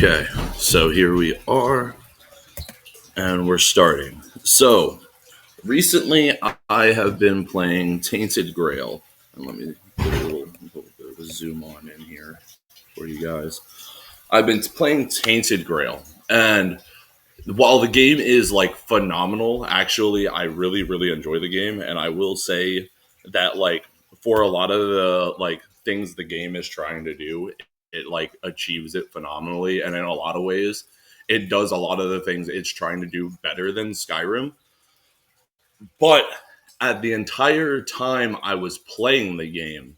Okay, so here we are, and we're starting. So, recently I have been playing Tainted Grail. And let me put little bit of a zoom on in here for you guys. I've been playing Tainted Grail, and while the game is like phenomenal, actually, I really enjoy the game, and I will say that like for a lot of the like things the game is trying to do, it like achieves it phenomenally, and in a lot of ways, it does a lot of the things it's trying to do better than Skyrim. But at the entire time I was playing the game,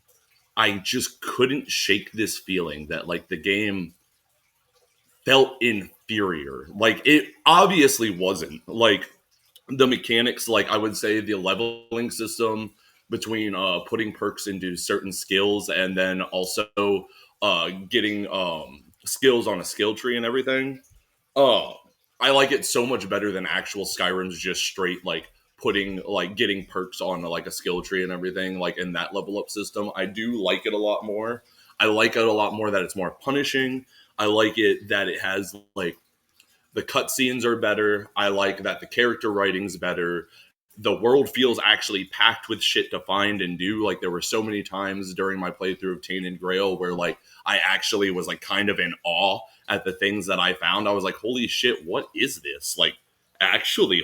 I just couldn't shake this feeling that like the game felt inferior. Like it obviously wasn't. Like the mechanics, like I would say the leveling system between putting perks into certain skills and then also getting skills on a skill tree and everything. Uh I like it so much better than actual Skyrim's just straight like putting like getting perks on like a skill tree and everything like in that level up system. I do like it a lot more. I like it a lot more that it's more punishing. I like it that it has like the cutscenes are better. I like that the character writing's better. The world feels actually packed with shit to find and do. Like there were so many times during my playthrough of Tainted Grail where like I actually was like kind of in awe at the things that I found. I was like, holy shit, what is this? Like actually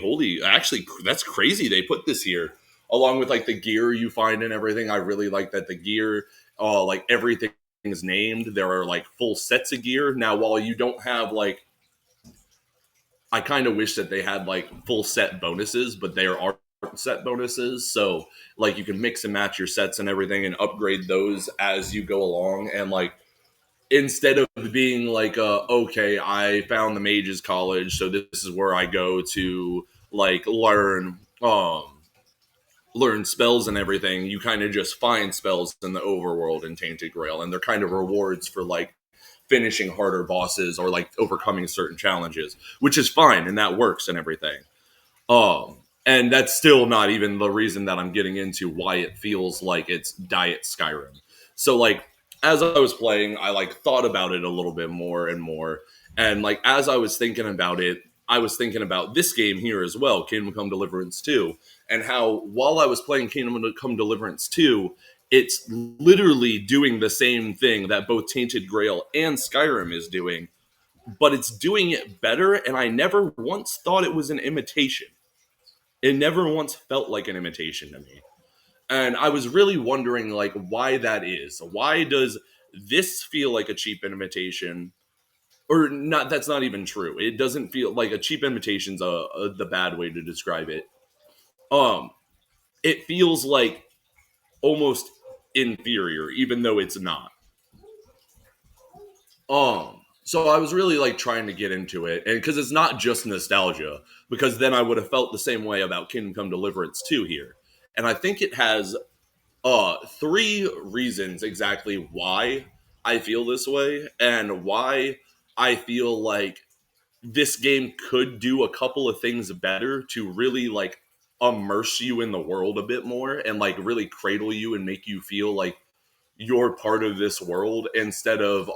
that's crazy they put this here. Along with like the gear you find and everything. I really like that the gear, like everything is named. There are like full sets of gear. Now while you don't have like I kind of wish that they had like full set bonuses, but there are set bonuses. So like you can mix and match your sets and everything and upgrade those as you go along. And like instead of being like, okay, I found the Mages College, so this is where I go to like learn spells and everything. You kind of just find spells in the overworld in Tainted Grail, and they're kind of rewards for like finishing harder bosses or like overcoming certain challenges, which is fine and that works and everything. And that's still not even the reason that I'm getting into why it feels like it's Diet Skyrim. So like as I was playing, I like thought about it a little bit more and more. And like as I was thinking about it, I was thinking about this game here as well, Kingdom Come Deliverance 2, and how while I was playing Kingdom Come Deliverance 2, it's literally doing the same thing that both Tainted Grail and Skyrim is doing, but it's doing it better. And I never once thought it was an imitation. It never once felt like an imitation to me. And I was really wondering, like, why that is. Why does this feel like a cheap imitation? Or not? That's not even true. It doesn't feel like a cheap imitation's the bad way to describe it. Um, it feels like almost inferior, even though it's not. So I was really like trying to get into it, and because it's not just nostalgia, because then I would have felt the same way about Kingdom Come Deliverance 2 here. And I think it has three reasons exactly why I feel this way and why I feel like this game could do a couple of things better to really like immerse you in the world a bit more and like really cradle you and make you feel like you're part of this world instead of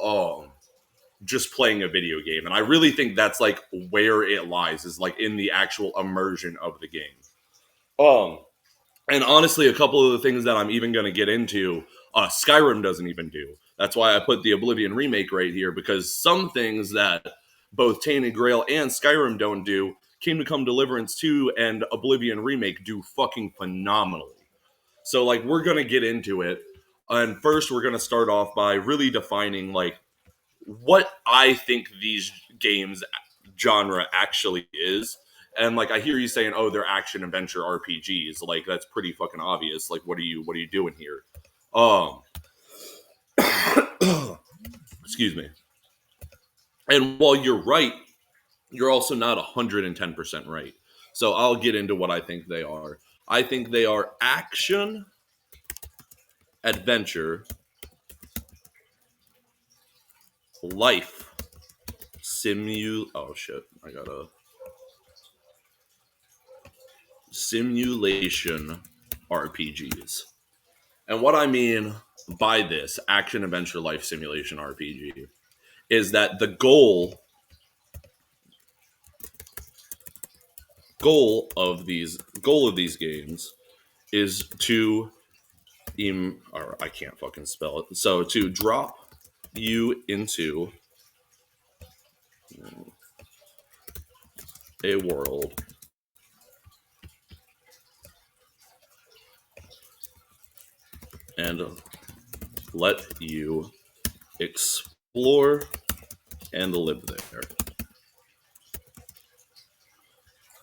just playing a video game. And I really think that's like where it lies, is like in the actual immersion of the game. Um and honestly, a couple of the things that I'm even going to get into, Skyrim doesn't even do. That's why I put the Oblivion remake right here, because some things that both Tainted Grail and Skyrim don't do, Kingdom Come Deliverance 2 and Oblivion remake do fucking phenomenally. So like we're going to get into it. And first we're going to start off by really defining like what I think these games genre actually is. And like I hear you saying, "Oh, they're action adventure RPGs." Like that's pretty fucking obvious. Like what are you doing here? Um, excuse me. And while you're right, you're also not 110% right. So I'll get into what I think they are. I think they are action adventure life oh shit, I got a simulation RPGs. And what I mean by this action adventure life simulation RPG is that the goal of these games is to or I can't fucking spell it. So to drop you into a world and let you explore and live there.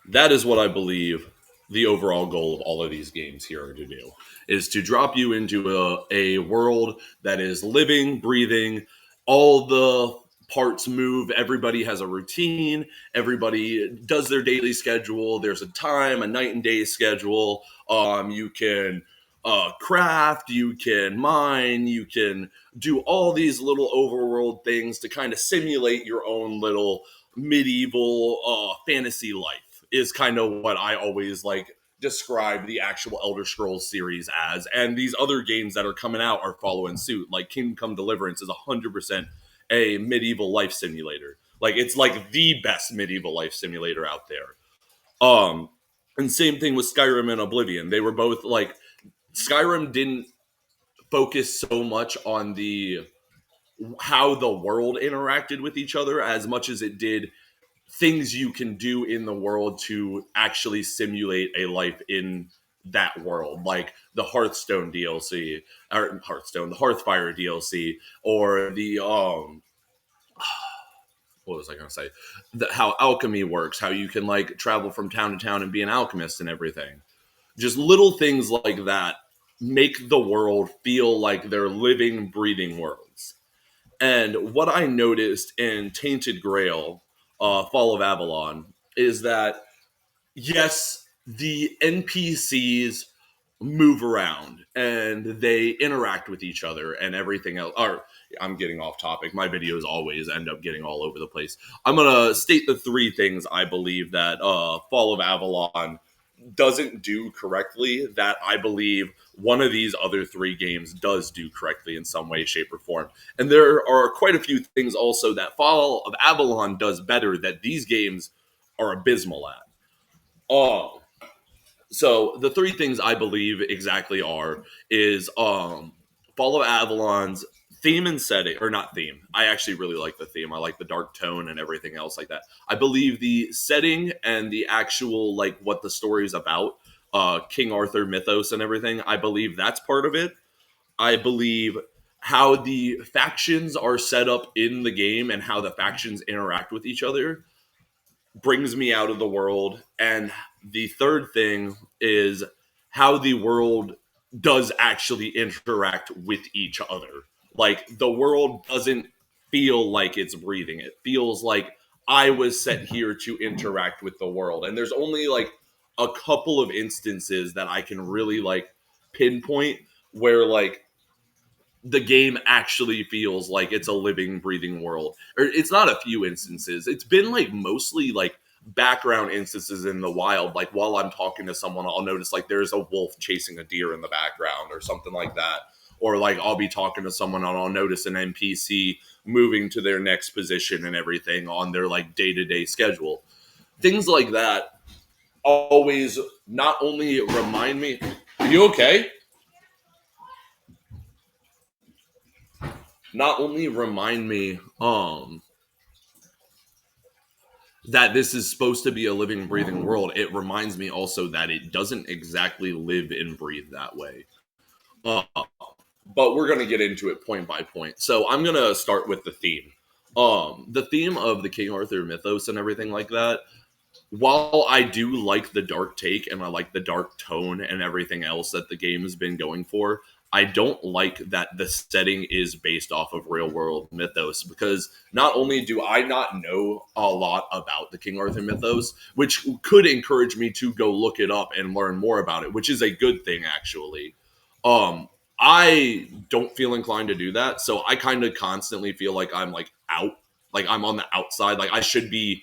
That is what I believe the overall goal of all of these games here are to do, is to drop you into a world that is living, breathing, all the parts move, everybody has a routine, everybody does their daily schedule, there's a time, a night and day schedule. You can craft, you can mine, you can do all these little overworld things to kind of simulate your own little medieval fantasy life, is kind of what I always like describe the actual Elder Scrolls series as. And these other games that are coming out are following suit. Like Kingdom Come Deliverance is 100% a medieval life simulator. Like it's like the best medieval life simulator out there. Um and same thing with Skyrim and Oblivion. They were both like, Skyrim didn't focus so much on the how the world interacted with each other as much as it did things you can do in the world to actually simulate a life in that world, like the Hearthstone DLC, or the Hearthfire DLC, or the what was I going to say? How alchemy works, how you can like travel from town to town and be an alchemist and everything. Just little things like that make the world feel like they're living, breathing worlds. And what I noticed in Tainted Grail, Fall of Avalon, is that yes, the NPCs move around and they interact with each other and everything else. Or I'm getting off topic. My videos always end up getting all over the place. I'm gonna state the three things I believe that Fall of Avalon doesn't do correctly that I believe one of these other three games does do correctly in some way, shape, or form. And there are quite a few things also that Fall of Avalon does better that these games are abysmal at. Oh, so the three things I believe exactly is Fall of Avalon's theme and setting, or not theme. I actually really like the theme. I like the dark tone and everything else like that. I believe the setting and the actual like what the story is about, King Arthur mythos and everything. I believe that's part of it. I believe how the factions are set up in the game and how the factions interact with each other brings me out of the world. And the third thing is how the world does actually interact with each other. Like the world doesn't feel like it's breathing. It feels like I was set here to interact with the world. And there's only like a couple of instances that I can really like pinpoint where like the game actually feels like it's a living, breathing world. Or it's not a few instances. It's been like mostly like background instances in the wild. Like while I'm talking to someone, I'll notice like there's a wolf chasing a deer in the background or something like that. Or like I'll be talking to someone and I'll notice an NPC moving to their next position and everything on their like day-to-day schedule. Things like that always not only remind me, are you okay? Not only remind me that this is supposed to be a living, breathing world, it reminds me also that it doesn't exactly live and breathe that way. Uh, but we're going to get into it point by point. So I'm going to start with the theme. The theme of the King Arthur mythos and everything like that, while I do like the dark take and I like the dark tone and everything else that the game has been going for, I don't like that the setting is based off of real world mythos, because not only do I not know a lot about the King Arthur mythos, which could encourage me to go look it up and learn more about it, which is a good thing actually. Um, I don't feel inclined to do that, so I kind of constantly feel like I'm like out, like I'm on the outside, like I should be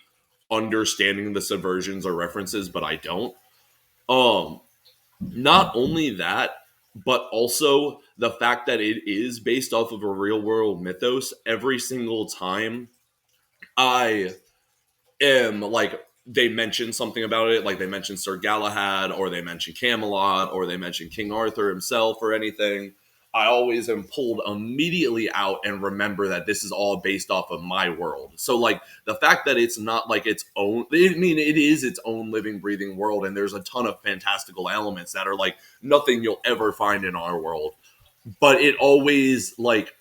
understanding the subversions or references, but I don't. Um, Not only that, but also the fact that it is based off of a real world mythos. Every single time I am like, they mention something about it, like they mention Sir Galahad, or they mention Camelot, or they mention King Arthur himself, or anything, I always am pulled immediately out and remember that this is all based off of my world. So like the fact that it's not like its own, I mean, it is its own living, breathing world, and there's a ton of fantastical elements that are like nothing you'll ever find in our world. But it always like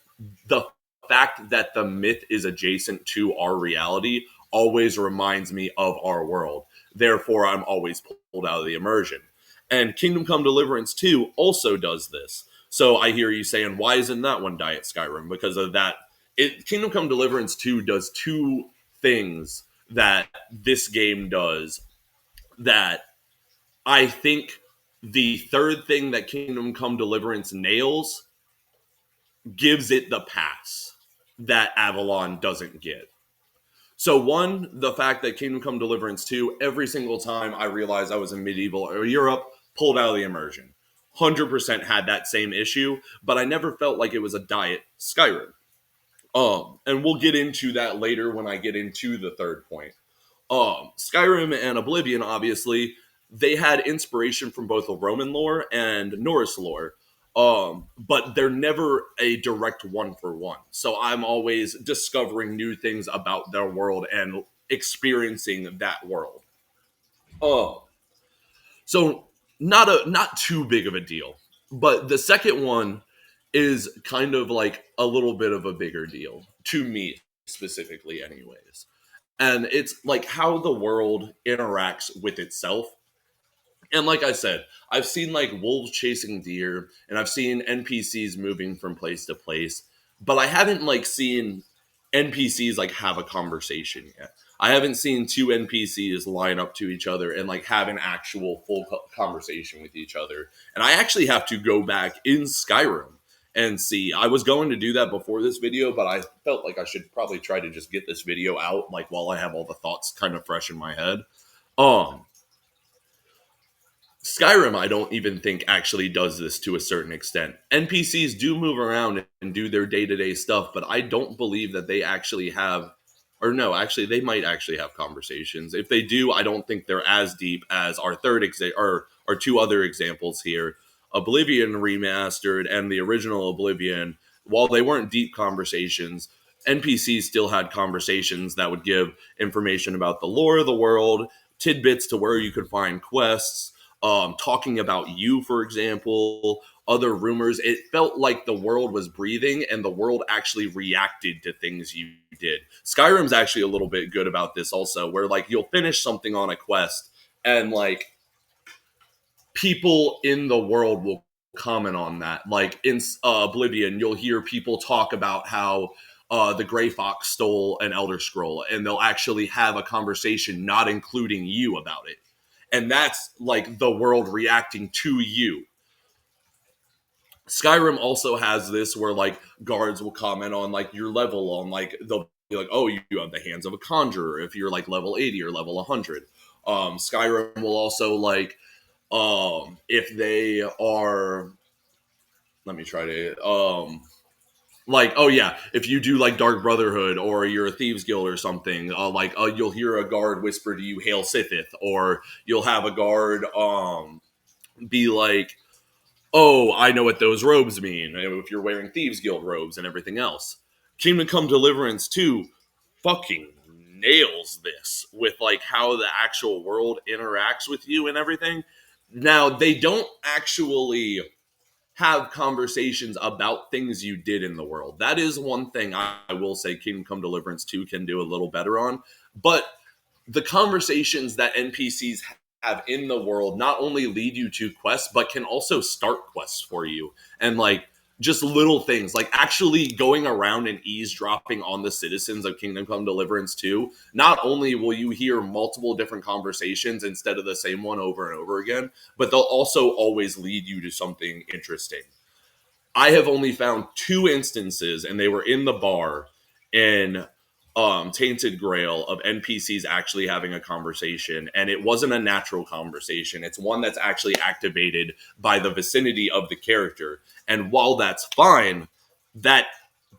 the fact that the myth is adjacent to our reality always reminds me of our world. Therefore, I'm always pulled out of the immersion. And Kingdom Come Deliverance 2 also does this. So I hear you saying, why isn't that one Diet Skyrim? Because of that, Kingdom Come Deliverance 2 does two things that this game does that I think the third thing that Kingdom Come Deliverance nails gives it the pass that Avalon doesn't get. So one, the fact that Kingdom Come Deliverance 2, every single time I realized I was in medieval or Europe, pulled out of the immersion. 100% had that same issue, but I never felt like it was a diet Skyrim. And we'll get into that later when I get into the third point. Skyrim and Oblivion, obviously, they had inspiration from both the Roman lore and Norse lore. But they're never a direct one for one. So I'm always discovering new things about their world and experiencing that world. Um, so not too big of a deal. But the second one is kind of like a little bit of a bigger deal to me specifically anyways. And it's like how the world interacts with itself. And like I said, I've seen like wolves chasing deer and I've seen NPCs moving from place to place, but I haven't like seen NPCs like have a conversation yet. I haven't seen two NPCs line up to each other and like have an actual full conversation with each other. And I actually have to go back in Skyrim and see. I was going to do that before this video, but I felt like I should probably try to just get this video out like while I have all the thoughts kind of fresh in my head. Um Skyrim, I don't even think actually does this to a certain extent. NPCs do move around and do their day to day stuff, but I don't believe that they actually have, or no, actually, they might actually have conversations. If they do, I don't think they're as deep as our or our two other examples here, Oblivion Remastered and the original Oblivion. While they weren't deep conversations, NPCs still had conversations that would give information about the lore of the world, tidbits to where you could find quests, talking about you, for example, other rumors. It felt like the world was breathing and the world actually reacted to things you did. Skyrim's actually a little bit good about this also, where like you'll finish something on a quest and like people in the world will comment on that. Like in Oblivion, you'll hear people talk about how the Grey Fox stole an Elder Scroll, and they'll actually have a conversation not including you about it. And that's like the world reacting to you. Skyrim also has this where like guards will comment on like your level, on like they'll be like, oh, you have the hands of a conjurer if you're like level 80 or level 100. Skyrim will also like if they are, let me try to like, oh yeah, if you do like Dark Brotherhood or you're a Thieves Guild or something, you'll hear a guard whisper to you, "Hail Sithith," or you'll have a guard be like, "Oh, I know what those robes mean." If you're wearing Thieves Guild robes and everything else, Kingdom Come Deliverance 2 fucking nails this with like how the actual world interacts with you and everything. Now they don't actually have conversations about things you did in the world. That is one thing I will say Kingdom Come Deliverance 2 can do a little better on. But the conversations that NPCs have in the world not only lead you to quests, but can also start quests for you. And like just little things like actually going around and eavesdropping on the citizens of Kingdom Come Deliverance 2. Not only will you hear multiple different conversations instead of the same one over and over again, but they'll also always lead you to something interesting. I have only found two instances, and they were in the bar in Tainted Grail of NPCs actually having a conversation, and it wasn't a natural conversation. It's one that's actually activated by the vicinity of the character. And while that's fine, that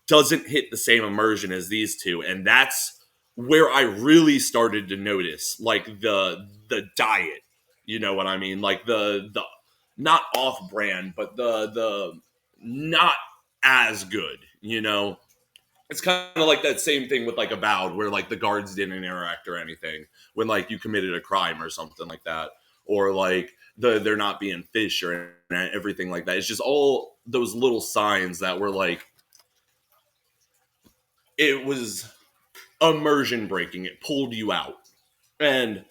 doesn't hit the same immersion as these two, and that's where I really started to notice like the diet. You know what I mean? Like the not off brand, but the not as good. You know, it's kind of like that same thing with like Avowed, where like the guards didn't interact or anything when like you committed a crime or something like that, or like they're not being fish or everything like that. It's just all those little signs that were like it was immersion breaking. It pulled you out. And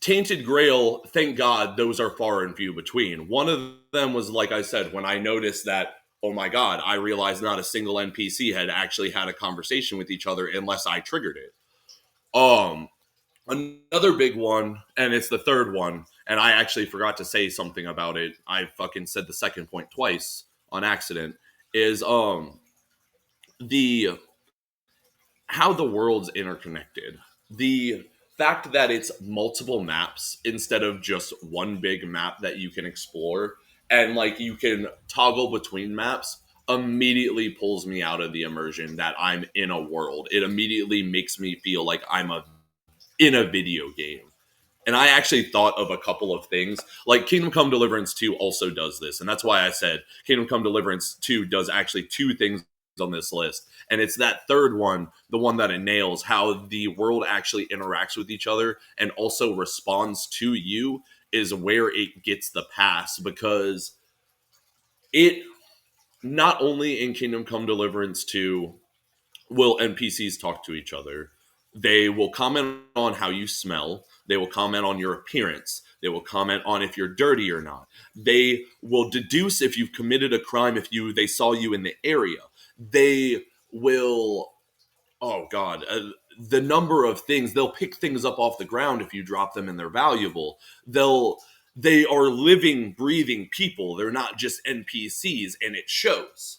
Tainted Grail, thank God, those are far and few between. One of them was, like I said, when I noticed that, oh my God, I realized not a single NPC had actually had a conversation with each other unless I triggered it. Um, Another big one, and it's the third one, and I actually forgot to say something about it. I fucking said the second point twice on accident, is the how the world's interconnected. The fact that it's multiple maps instead of just one big map that you can explore and like you can toggle between maps immediately pulls me out of the immersion that I'm in a world. It immediately makes me feel like in a video game. And I actually thought of a couple of things. Like Kingdom Come Deliverance 2 also does this. And that's why I said Kingdom Come Deliverance 2 does actually two things on this list. And it's that third one, the one that it nails, how the world actually interacts with each other and also responds to you is where it gets the pass because it not only in Kingdom Come Deliverance 2 will NPCs talk to each other. They will comment on how you smell. They will comment on your appearance. They will comment on if you're dirty or not. They will deduce if you've committed a crime if they saw you in the area. They will oh god, the number of things they'll pick things up off the ground if you drop them and they're valuable. They are living breathing people. They're not just NPCs and it shows.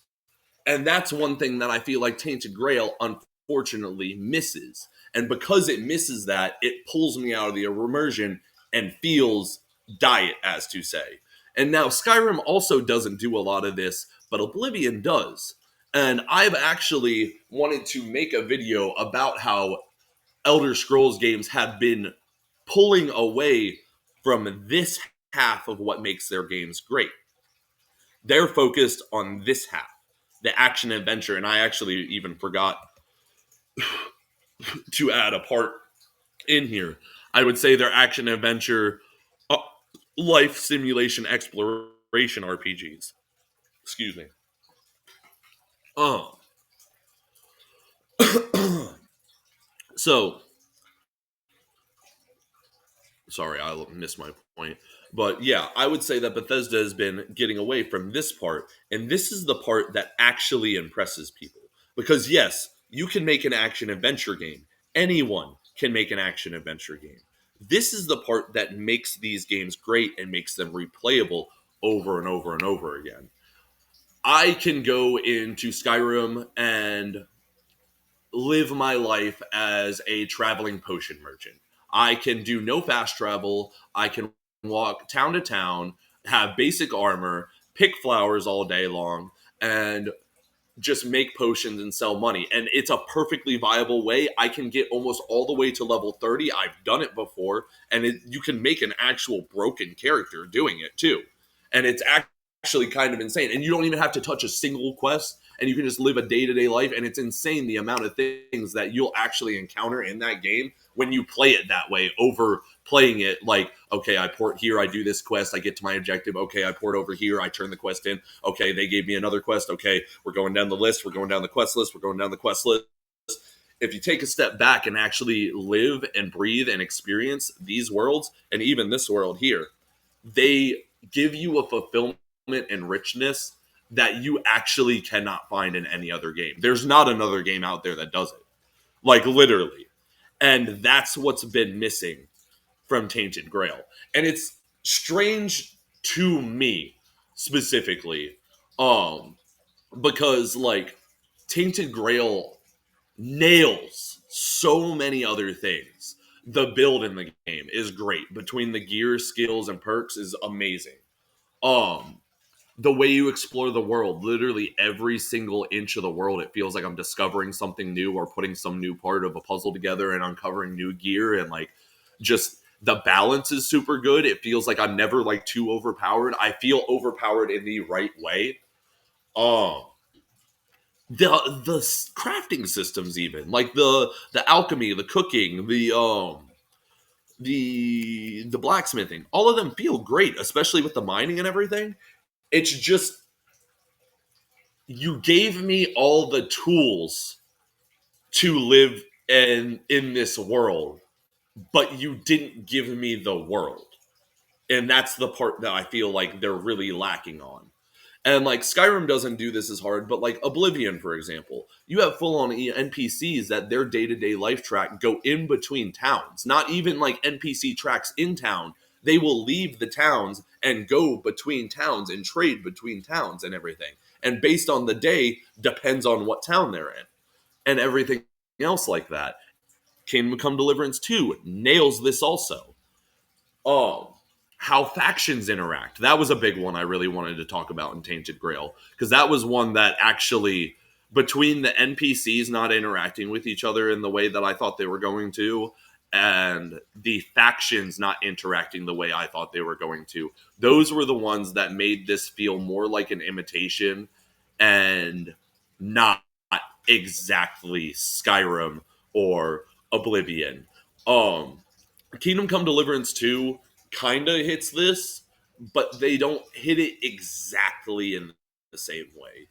And that's one thing that I feel like Tainted Grail unfortunately misses. And because it misses that, it pulls me out of the immersion and feels diet, as to say. And now Skyrim also doesn't do a lot of this, but Oblivion does. And I've actually wanted to make a video about how Elder Scrolls games have been pulling away from this half of what makes their games great. They're focused on this half, the action adventure, and I actually even forgot to add a part in here. I would say their action adventure, uh, life simulation exploration RPGs. Excuse me. Oh, so sorry, I missed my point. But yeah, I would say that Bethesda has been getting away from this part, and this is the part that actually impresses people. Because yes, you can make an action adventure game. Anyone can make an action adventure game. This is the part that makes these games great and makes them replayable over and over and over again. I can go into Skyrim and live my life as a traveling potion merchant. I can do no fast travel. I can walk town to town, have basic armor, pick flowers all day long, and just make potions and sell money. And it's a perfectly viable way. I can get almost all the way to level 30. I've done it before. And you can make an actual broken character doing it too. And it's actually kind of insane. And you don't even have to touch a single quest. And you can just live a day-to-day life. And it's insane the amount of things that you'll actually encounter in that game when you play it that way over playing it like, okay, I port here, I do this quest, I get to my objective. Okay, I port over here, I turn the quest in. Okay, they gave me another quest. Okay, we're going down the list, we're going down the quest list, we're going down the quest list. If you take a step back and actually live and breathe and experience these worlds, and even this world here, they give you a fulfillment and richness that you actually cannot find in any other game. There's not another game out there that does it. Like literally. And that's what's been missing from Tainted Grail. And it's strange to me specifically, because like Tainted Grail nails so many other things. The build in the game is great. Between the gear, skills, and perks is amazing. Um, the way you explore the world, literally every single inch of the world, it feels like I'm discovering something new or putting some new part of a puzzle together and uncovering new gear, and like just the balance is super good. It feels like I'm never like too overpowered. I feel overpowered in the right way. Um the crafting systems, even like the alchemy, the cooking, the blacksmithing, all of them feel great, especially with the mining and everything. It's just you gave me all the tools to live in this world, but you didn't give me the world. And that's the part that I feel like they're really lacking on. And like Skyrim doesn't do this as hard, but like Oblivion, for example, you have full on NPCs that their day to day life track go in between towns, not even like NPC tracks in town. They will leave the towns and go between towns and trade between towns and everything. And based on the day, depends on what town they're in and everything else like that. Kingdom Come Deliverance 2 nails this also. Um, how factions interact. That was a big one I really wanted to talk about in Tainted Grail, because that was one that actually, between the NPCs not interacting with each other in the way that I thought they were going to, and the factions not interacting the way I thought they were going to, those were the ones that made this feel more like an imitation and not exactly Skyrim or Oblivion. Um, Kingdom Come Deliverance 2 kind of hits this, but they don't hit it exactly in the same way.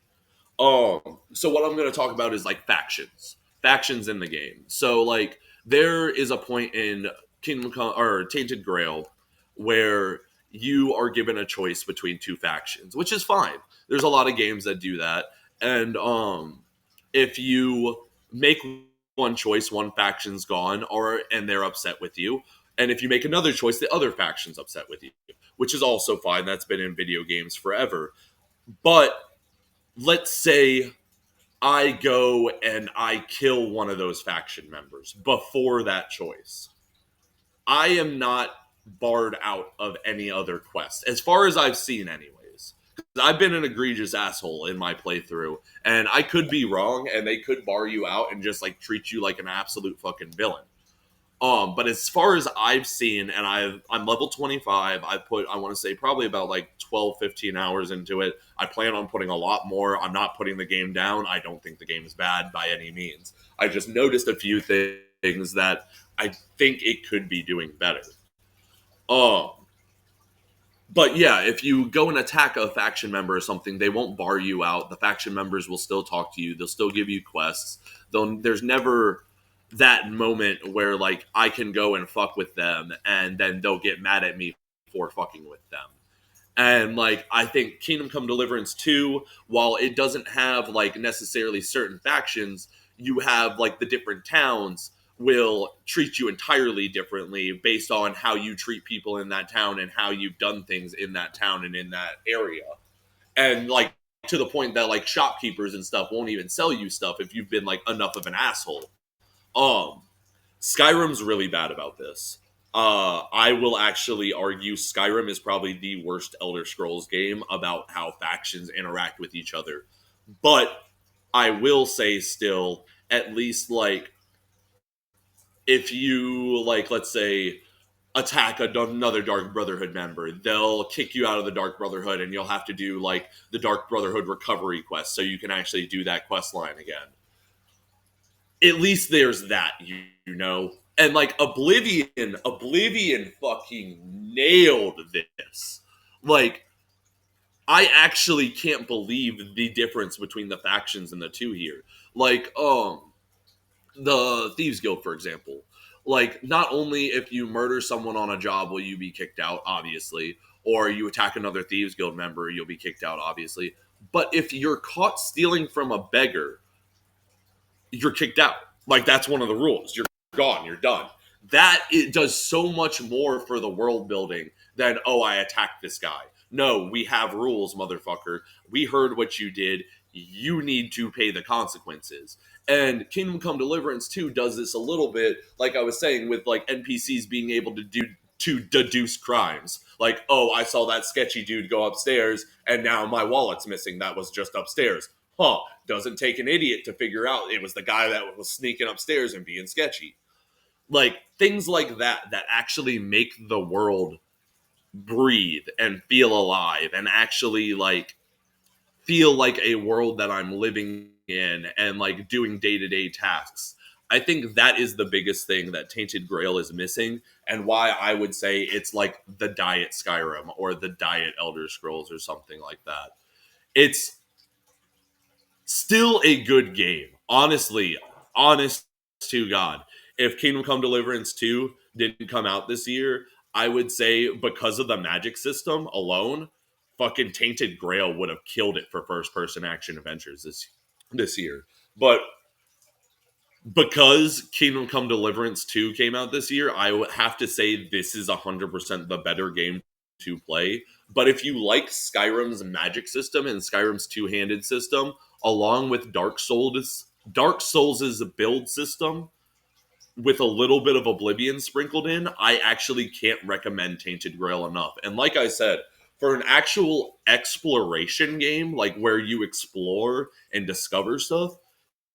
So what I'm going to talk about is like factions in the game. So like there is a point in Kingdom Come or Tainted Grail where you are given a choice between two factions, which is fine. There's a lot of games that do that, and if you make one choice, one faction's gone, or and they're upset with you. And if you make another choice, the other faction's upset with you, which is also fine. That's been in video games forever. But let's say I go and I kill one of those faction members before that choice. I am not barred out of any other quest, as far as I've seen, anyways. I've been an egregious asshole in my playthrough, and I could be wrong, and they could bar you out and just like treat you like an absolute fucking villain. But as far as I've seen, and I'm level 25, I want to say probably about like 12, 15 hours into it. I plan on putting a lot more. I'm not putting the game down. I don't think the game is bad by any means. I just noticed a few things that I think it could be doing better. Um, but yeah, if you go and attack a faction member or something, they won't bar you out. The faction members will still talk to you. They'll still give you quests. There's never that moment where like I can go and fuck with them and then they'll get mad at me for fucking with them. And like I think Kingdom Come Deliverance 2, while it doesn't have like necessarily certain factions, you have like the different towns will treat you entirely differently based on how you treat people in that town and how you've done things in that town and in that area. And like to the point that like shopkeepers and stuff won't even sell you stuff if you've been like enough of an asshole. Um Skyrim's really bad about this. I will actually argue Skyrim is probably the worst Elder Scrolls game about how factions interact with each other. But I will say still, at least like if you like, let's say, attack another Dark Brotherhood member, they'll kick you out of the Dark Brotherhood, and you'll have to do like the Dark Brotherhood recovery quest, so you can actually do that quest line again. At least there's that, you know. And like Oblivion fucking nailed this. Like I actually can't believe the difference between the factions in the two here. Like the Thieves Guild, for example. Like, not only if you murder someone on a job will you be kicked out, obviously, or you attack another Thieves Guild member, you'll be kicked out, obviously. But if you're caught stealing from a beggar, you're kicked out. Like, that's one of the rules. You're gone. You're done. That it does so much more for the world building than, oh, I attacked this guy. No, we have rules, motherfucker. We heard what you did. you need to pay the consequences. And Kingdom Come Deliverance 2 does this a little bit, like I was saying, with like NPCs being able to deduce crimes. Like, oh, I saw that sketchy dude go upstairs, and now my wallet's missing. That was just upstairs. Huh, doesn't take an idiot to figure out it was the guy that was sneaking upstairs and being sketchy. Like, things like that actually make the world breathe and feel alive and actually, like, feel like a world that I'm living in and, like, doing day-to-day tasks. I think that is the biggest thing that Tainted Grail is missing, and why I would say it's like the Diet Skyrim or the Diet Elder Scrolls or something like that. It's still a good game. Honestly, honest to God. If Kingdom Come Deliverance 2 didn't come out this year, I would say because of the magic system alone, fucking Tainted Grail would have killed it for first person action adventures this year. But because Kingdom Come Deliverance 2 came out this year, I would have to say this is 100% the better game to play. But if you like Skyrim's magic system and Skyrim's two-handed system, along with Dark Souls' build system, with a little bit of Oblivion sprinkled in, I actually can't recommend Tainted Grail enough. And like I said, for an actual exploration game, like where you explore and discover stuff,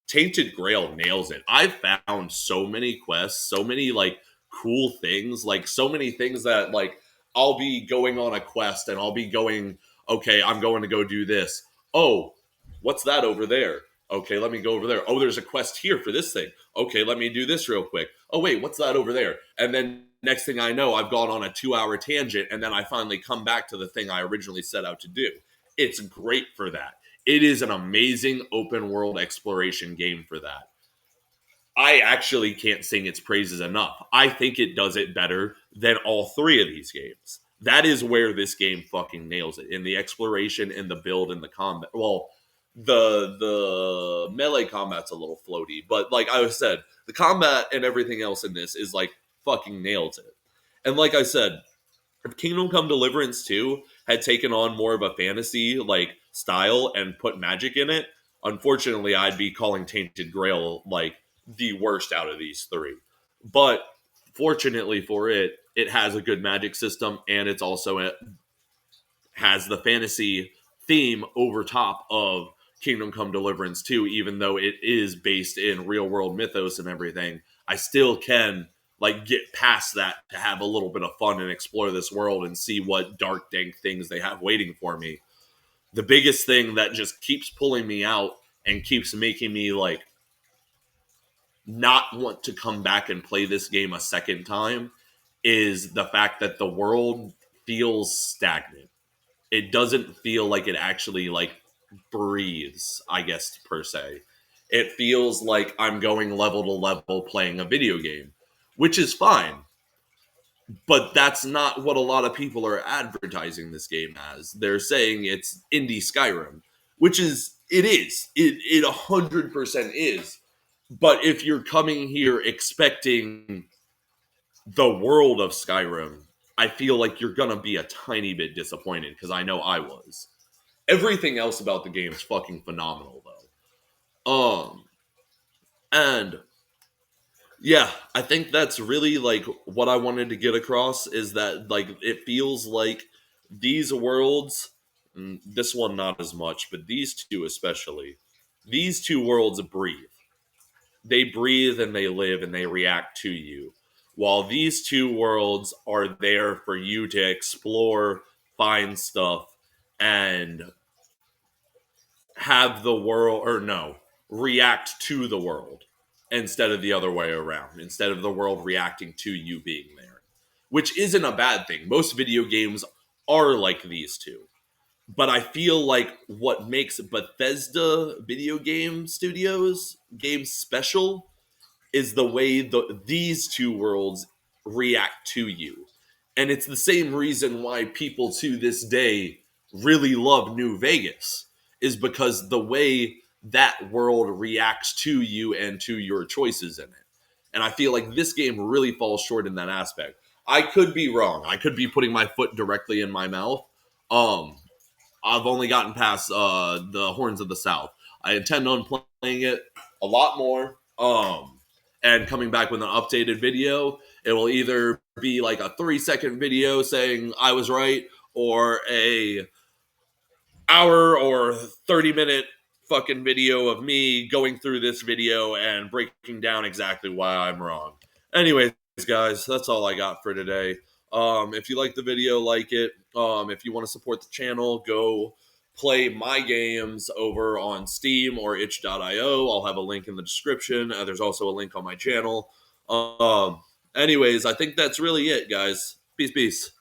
Tainted Grail nails it. I've found so many quests, so many like cool things, like so many things that like I'll be going on a quest and I'll be going, okay, I'm going to go do this. Oh, what's that over there? Okay, let me go over there. Oh, there's a quest here for this thing. Okay, let me do this real quick. Oh, wait, what's that over there? And then next thing I know, I've gone on a 2-hour tangent and then I finally come back to the thing I originally set out to do. It's great for that. It is an amazing open world exploration game for that. I actually can't sing its praises enough. I think it does it better than all three of these games. That is where this game fucking nails it. In the exploration, in the build, in the combat. Well, the melee combat's a little floaty, but like I said, the combat and everything else in this is like fucking nails it. And like I said, if Kingdom Come Deliverance 2 had taken on more of a fantasy like style and put magic in it, unfortunately I'd be calling Tainted Grail like the worst out of these three. But fortunately for it, it has a good magic system and it's also has the fantasy theme over top of Kingdom Come Deliverance 2, even though it is based in real world mythos and everything. I still can like get past that to have a little bit of fun and explore this world and see what dark dank things they have waiting for me. The biggest thing that just keeps pulling me out and keeps making me like not want to come back and play this game a second time is the fact that the world feels stagnant. It doesn't feel like it actually like breathes, I guess, per se. It feels like I'm going level to level playing a video game, which is fine. But that's not what a lot of people are advertising this game as. They're saying it's indie Skyrim, which is it is. It 100% is. But if you're coming here expecting the world of Skyrim, I feel like you're gonna be a tiny bit disappointed because I know I was. Everything else about the game is fucking phenomenal though. And yeah, I think that's really like what I wanted to get across is that like it feels like these worlds, this one not as much, but these two especially, these two worlds breathe. They breathe and they live and they react to you. While these two worlds are there for you to explore, find stuff, and have the world, or no, react to the world instead of the other way around, instead of the world reacting to you being there, which isn't a bad thing. Most video games are like these two. But I feel like what makes Bethesda video game studios games special is the way these two worlds react to you. And it's the same reason why people to this day really love New Vegas, is because the way that world reacts to you and to your choices in it. And I feel like this game really falls short in that aspect. I could be wrong. I could be putting my foot directly in my mouth. Um, I've only gotten past the Horns of the South. I intend on playing it a lot more. And coming back with an updated video. It will either be like a 3-second video saying I was right, or a hour or 30-minute fucking video of me going through this video and breaking down exactly why I'm wrong. Anyways, guys, that's all I got for today. If you like the video, like it. If you want to support the channel, go play my games over on Steam or itch.io. I'll have a link in the description. There's also a link on my channel. Anyways, I think that's really it, guys. Peace, peace.